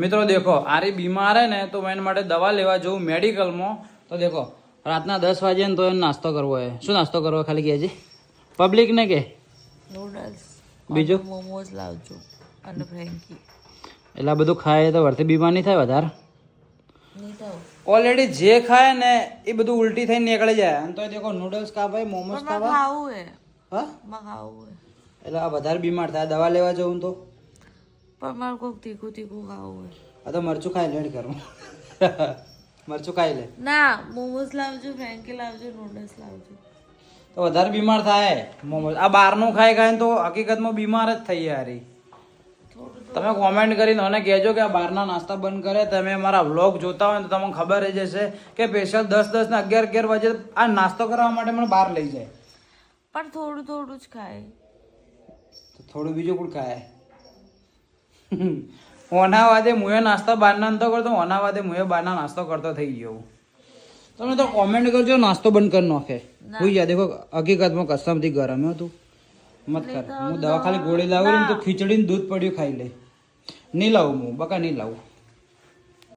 મિત્રો દેખો આરી બીમાર હે ને તો એના માટે દવા લેવા જવું મેડિકલમાં. તો દેખો રાતના 10 વાગે ને તો એને નાસ્તો કરવો હે. શું નાસ્તો કરવો ખાલી કહેજે પબ્લિક ને કે નૂડલ્સ બીજું મોમોઝ લાવજો અને ફ્રેન્કી. એટલા બધું ખાય તો વર્તે બીમાર નહીં થાય વધારે. નહીં થાવ. ઓલરેડી જે ખાય ને એ બધું ઉલટી થઈને નીકળી જાય. અને તો દેખો નૂડલ્સ ખાવાય મોમોસ ખાવા ખાવું હે હા ખાવું હે એટલે આ વધારે બીમાર થાય દવા લેવા જવું તો. પણ મારે કોઈક તીખું તીખું ખાવું હે. આ તો મરચું ખાઈ લેડ કરું મરચું ખાઈ લે. ના મોમોઝ લાવજો ફ્રેન્કી લાવજો નૂડલ્સ લાવજો. તો વધારે બીમાર થાય મોમોસ. આ બહારનું ખાઈ ખાઈને તો હકીકતમાં બીમાર જ થઈ યારી. તમે કોમેન્ટ કરીને મને કહેજો કે આ બહારના નાસ્તા બંધ કરે. તમે મારા વ્લોગ જોતા હોય તો તમને ખબર જ હશે કે સ્પેશિયલ 10 ને 11 વાગે આ નાસ્તો કરવા માટે મને બહાર લઈ જાય. પણ થોડું થોડું જ ખાય. તો થોડું બીજું પણ ખાય. ઓના વાદે મુએ નાસ્તા બહારના નતો કરતો. ઓના વાદે મુએ બહારના નાસ્તો કરતો થઈ ગયો. તમે તો કોમેન્ટ કરજો નાસ્તો બંધ કરી નાખે. હોઈ જાય દેખો હકીકતમાં કસમથી ગરમ હતું મત કર. હું દવા ખાલી ગોળી લાવું ને તો ખીચડી ને દૂધ પડ્યું ખાઈ લે. નહીં લાવું હું બકા નહીં લાવું.